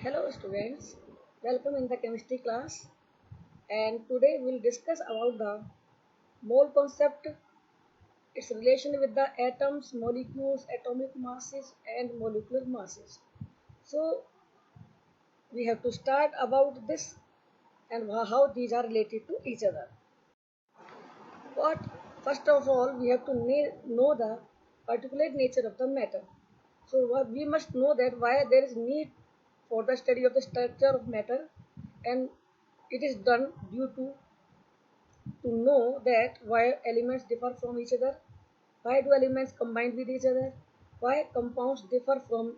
Hello students, welcome in the chemistry class, and today we'll discuss about the mole concept, its relation with the atoms, molecules, atomic masses and molecular masses. So we have to start about this and how these are related to each other. What First of all we have to know the particulate nature of the matter. So we must know that why there is need for the study of the structure of matter, and it is done due to know that why elements differ from each other, why do elements combine with each other, why compounds differ from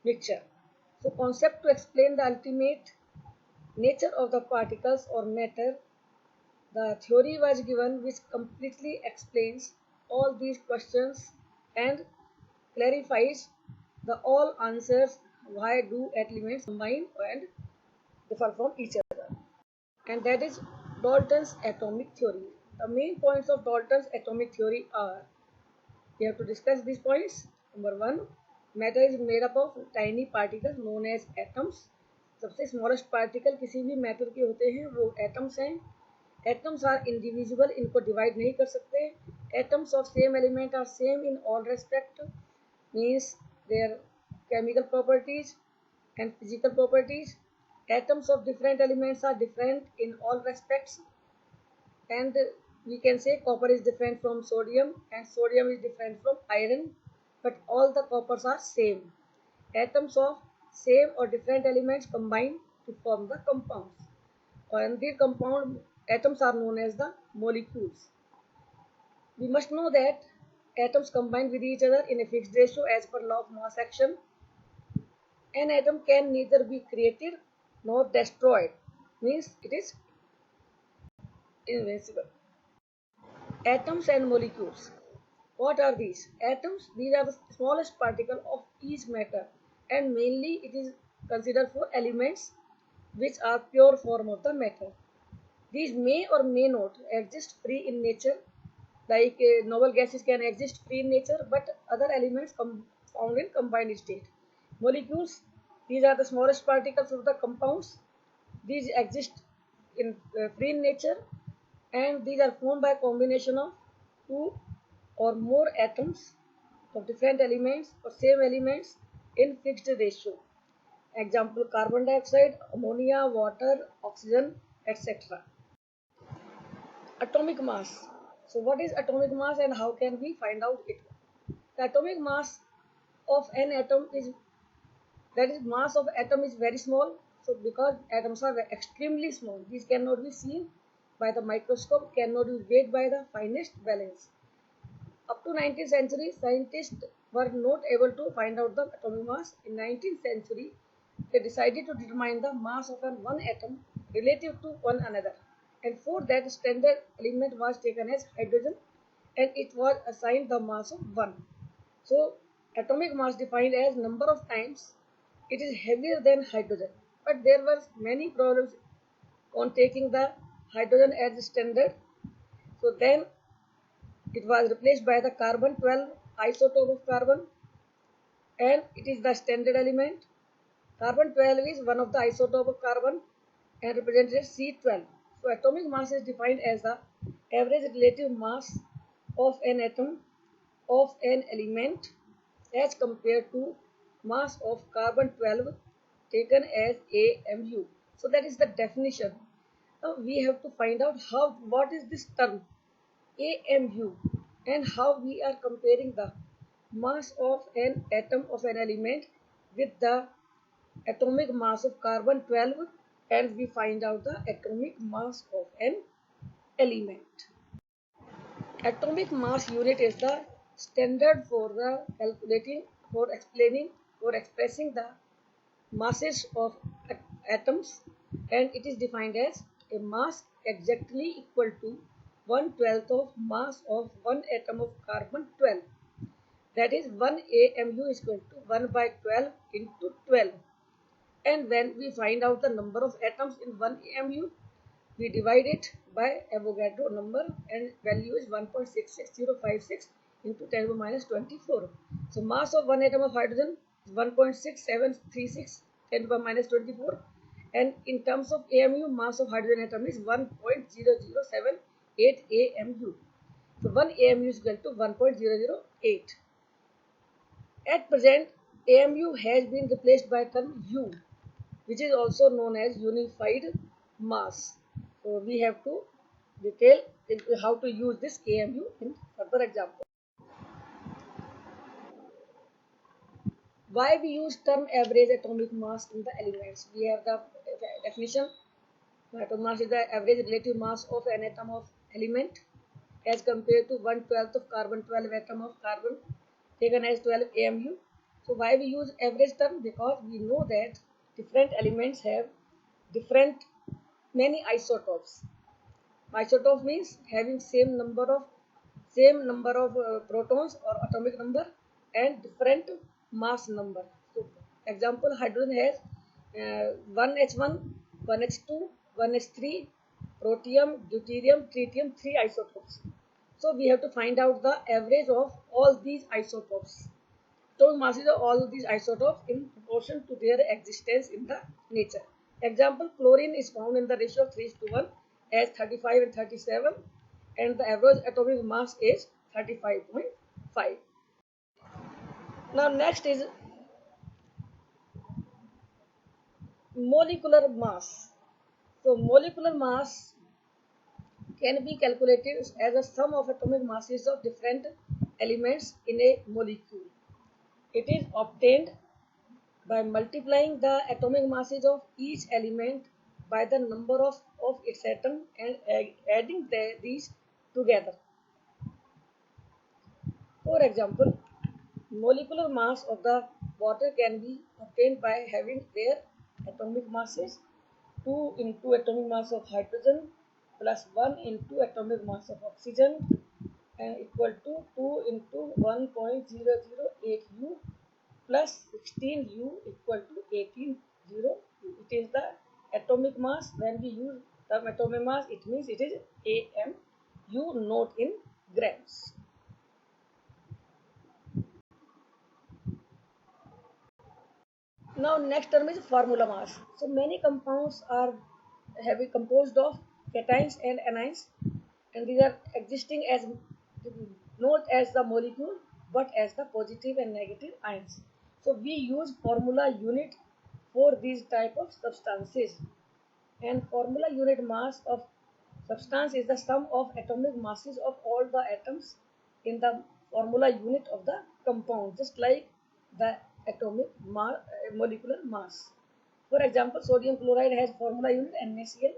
mixture. So concept to explain the ultimate nature of the particles or matter. The theory was given which completely explains all these questions and clarifies the all answers why do elements combine and differ from each other. And that is Dalton's atomic theory. The main points of Dalton's atomic theory are, we have to discuss these points. Number one, matter is made up of tiny particles known as atoms. सबसे smallest particle किसी भी matter के होते हैं वो atoms हैं. Atoms are indivisible, इनको divide नहीं कर सकते. Atoms of same element are same in all respect, means their chemical properties and physical properties. Atoms of different elements are different in all respects, and we can say copper is different from sodium and sodium is different from iron, but all the coppers are same. Atoms of same or different elements combine to form the compounds, and the compound atoms are known as the molecules. We must know that atoms combine with each other in a fixed ratio as per law of mass action. An atom can neither be created nor destroyed, means it is invincible. Atoms and molecules. What are these? Atoms, these are the smallest particle of each matter, and mainly it is considered for elements which are pure form of the matter. These may or may not exist free in nature, like noble gases can exist free in nature, but other elements found in combined state. Molecules, these are the smallest particles of the compounds. These exist in free in nature, and these are formed by combination of two or more atoms of different elements or same elements in fixed ratio. Example, carbon dioxide, ammonia, water, oxygen, etc. Atomic mass. So what is atomic mass and how can we find out it? The atomic mass of an atom is, that is mass of atom is very small. So because atoms are extremely small, these cannot be seen by the microscope, cannot be weighed by the finest balance. Up to 19th century, scientists were not able to find out the atomic mass. In 19th century, they decided to determine the mass of one atom relative to one another. And for that, standard element was taken as hydrogen, and it was assigned the mass of 1. So, atomic mass defined as number of times it is heavier than hydrogen. But there were many problems on taking the hydrogen as standard. So then it was replaced by the carbon 12 isotope of carbon, and it is the standard element. Carbon 12 is one of the isotope of carbon and represented C12. So atomic mass is defined as the average relative mass of an atom of an element as compared to mass of carbon 12 taken as AMU. So that is the definition. Now we have to find out what is this term AMU and how we are comparing the mass of an atom of an element with the atomic mass of carbon 12, and we find out the atomic mass of an element. Atomic mass unit is the standard for the calculating, for explaining, for expressing the masses of atoms, and it is defined as a mass exactly equal to 1/12 of mass of one atom of carbon 12. That is 1 AMU is equal to 1 by 12 into 12. And when we find out the number of atoms in 1 AMU, we divide it by Avogadro number, and value is 1.66056 into 10 to the minus 24. So mass of one atom of hydrogen is 1.6736 10 to the minus 24, and in terms of AMU, mass of hydrogen atom is 1.0078 AMU. So 1 AMU is equal to 1.008. At present, AMU has been replaced by term U, which is also known as unified mass. So we have to detail how to use this AMU in further example. Why we use term average atomic mass in the elements? We have the definition. Atomic mass is the average relative mass of an atom of element as compared to 1/12 of carbon 12 atom of carbon taken as 12 AMU. So why we use average term? Because we know that different elements have different many isotopes. Isotope means having same number of protons or atomic number and different mass number. So example, hydrogen has 1H1, 1H2, 1H3, protium, deuterium, tritium, 3 isotopes. So we have to find out the average of all these isotopes. Atomic masses of all these isotopes in proportion to their existence in the nature. Example, chlorine is found in the ratio of 3:1 as 35 and 37, and the average atomic mass is 35.5. Now next is molecular mass. So molecular mass can be calculated as a sum of atomic masses of different elements in a molecule. It is obtained by multiplying the atomic masses of each element by the number of its atom and adding these together. For example, molecular mass of the water can be obtained by having their atomic masses 2 into atomic mass of hydrogen plus 1 into atomic mass of oxygen and equal to 2 into 1.008 U plus 16 U equal to 18 0 U. It is the atomic mass. When we use term atomic mass, it means it is AMU, not in grams. Now next term is formula mass. So many compounds are heavily composed of cations and anions, and these are existing as not as the molecule but as the positive and negative ions. So we use formula unit for these type of substances, and formula unit mass of substance is the sum of atomic masses of all the atoms in the formula unit of the compound, just like the atomic molecular mass. For example, sodium chloride has formula unit NaCl.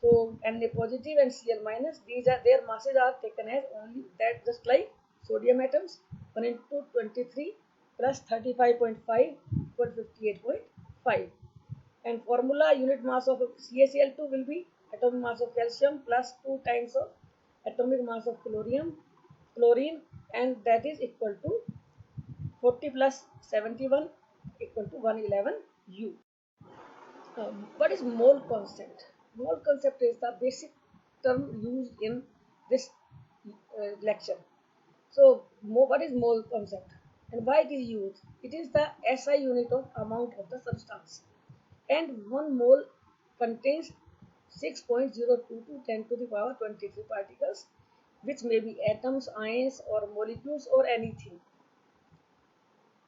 So Na positive and Cl minus, these are their masses are taken as only that, just like sodium atoms 1 into 23 plus 35.5 equal 58.5. And formula unit mass of CaCl2 will be atomic mass of calcium plus 2 times of atomic mass of chlorine, and that is equal to 40 plus 71 equal to 111 U. What is mole concept? Mole concept is the basic term used in this lecture. So what is mole concept and why it is used? It is the SI unit of amount of the substance, and 1 mole contains 6.022 10 to the power 23 particles, which may be atoms, ions, or molecules, or anything.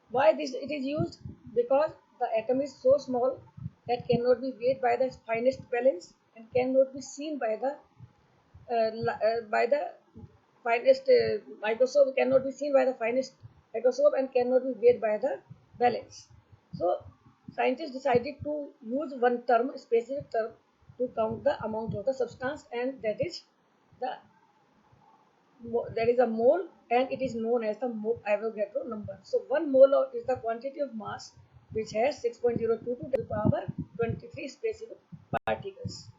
Why this it is used? Because the atom is so small that cannot be weighed by the finest balance and cannot be seen by the finest microscope, cannot be seen by the finest microscope, and cannot be weighed by the balance. So scientists decided to use one term, specific term, to count the amount of the substance, and that is a mole, and it is known as the Avogadro number. So 1 mole is the quantity of mass which has 6.022 to the power 23 specific particles.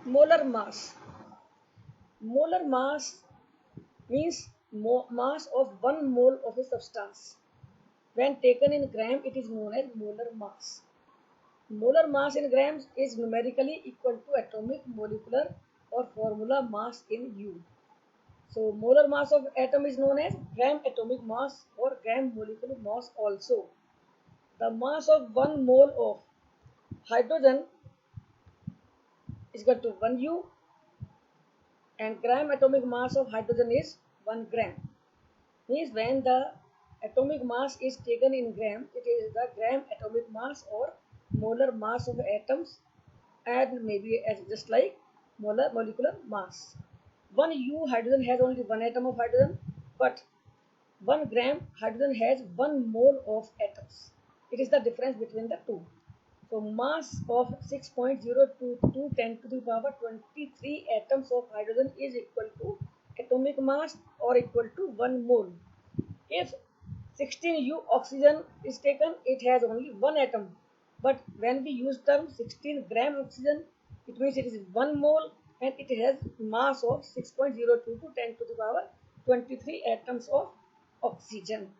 Molar mass. Molar mass means mass of 1 mole of a substance. When taken in gram, it is known as molar mass. Molar mass in grams is numerically equal to atomic, molecular, or formula mass in U. So molar mass of atom is known as gram atomic mass or gram molecular mass also. The mass of 1 mole of hydrogen is equal to 1 U, and gram atomic mass of hydrogen is 1 gram. Means when the atomic mass is taken in gram, it is the gram atomic mass or molar mass of atoms, and maybe as just like molar molecular mass. 1 U hydrogen has only 1 atom of hydrogen, but 1 gram hydrogen has 1 mole of atoms. It is the difference between the two. So mass of 6.022 10 to the power 23 atoms of hydrogen is equal to atomic mass or equal to 1 mole. If 16U oxygen is taken, it has only 1 atom. But when we use term 16 gram oxygen, it means it is 1 mole and it has mass of 6.022 10 to the power 23 atoms of oxygen.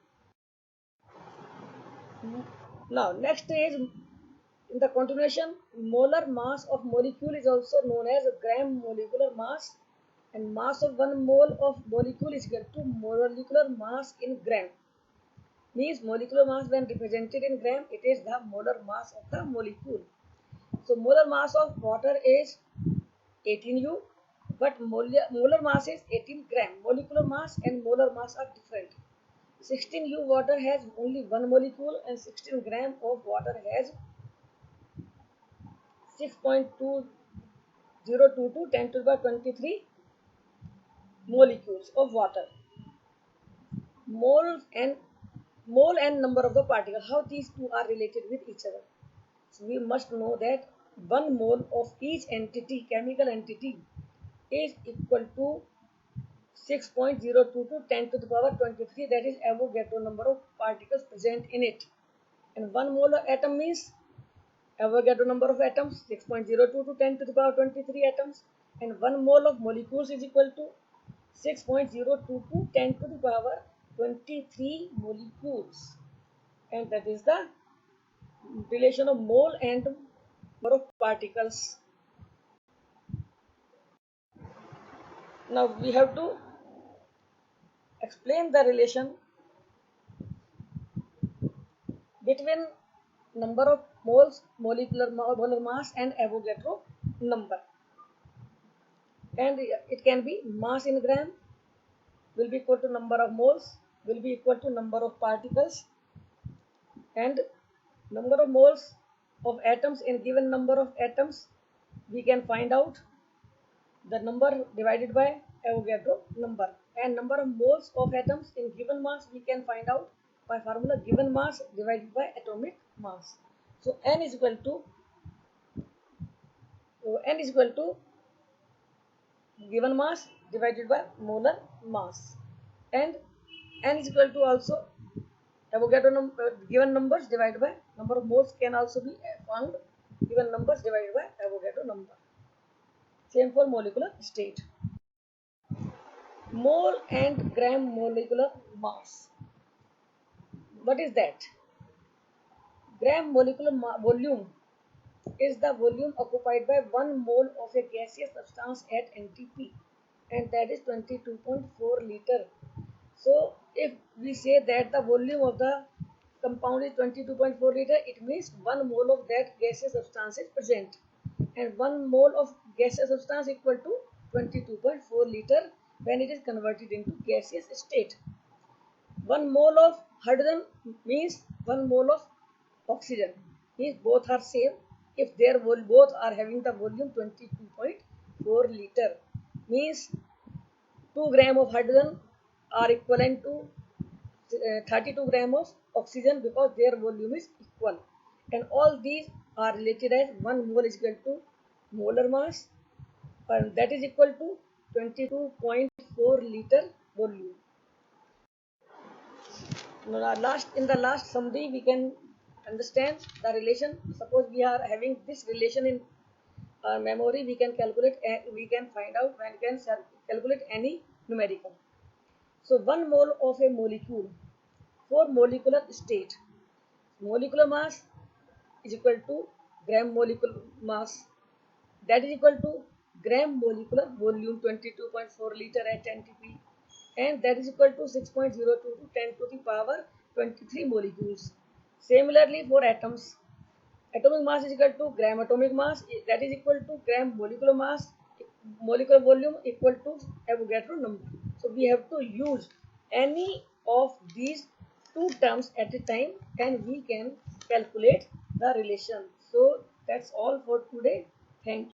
Now next is in the continuation, molar mass of molecule is also known as gram molecular mass, and mass of 1 mole of molecule is equal to molecular mass in gram. Means molecular mass when represented in gram, it is the molar mass of the molecule. So molar mass of water is 18U, but molar mass is 18 gram. Molecular mass and molar mass are different. 16U water has only 1 molecule and 16 gram of water has 6.2022 10 to the power 23 molecules of water. Mole and number of the particles, how these two are related with each other. So we must know that 1 mole of each entity, chemical entity, is equal to 6.022 10 to the power 23, that is Avogadro number of particles present in it. And 1 mole of atom means Avogadro number of atoms 6.022 10 to the power 23 atoms, and 1 mole of molecules is equal to 6.022 10 to the power 23 molecules, and that is the relation of mole and number of particles. Now we have to explain the relation between number of moles, molar mass and Avogadro number. And it can be mass in gram will be equal to number of moles will be equal to number of particles, and number of moles of atoms in given number of atoms we can find out the number divided by Avogadro number, and number of moles of atoms in given mass we can find out by formula given mass divided by atomic mass. So n is equal to given mass divided by molar mass, and n is equal to also Avogadro given numbers divided by number of moles can also be found given numbers divided by Avogadro number. Same for molecular state. Mole and gram molecular mass. What is that? Gram molecular volume is the volume occupied by 1 mole of a gaseous substance at NTP, and that is 22.4 liter. So if we say that the volume of the compound is 22.4 liter, it means 1 mole of that gaseous substance is present, and 1 mole of gaseous substance equal to 22.4 liter when it is converted into gaseous state. 1 mole of hydrogen means 1 mole of oxygen, means both are same. If they are both are having the volume 22.4 liter, means 2 gram of hydrogen are equivalent to 32 gram of oxygen because their volume is equal, and all these are related as 1 mole is equal to molar mass, and that is equal to 22.4 liter volume. In the last summary we can understand the relation. Suppose we are having this relation in our memory, we can calculate, we can find out when we can calculate any numerical. So 1 mole of a molecule for molecular state, molecular mass is equal to gram molecular mass, that is equal to gram molecular volume 22.4 liter at NTP. and that is equal to 6.02 to 10 to the power 23 molecules. Similarly, for atoms, atomic mass is equal to gram atomic mass, that is equal to gram molecular mass, molecular volume equal to Avogadro number. So we have to use any of these two terms at a time and we can calculate the relation. So that's all for today. Thank you.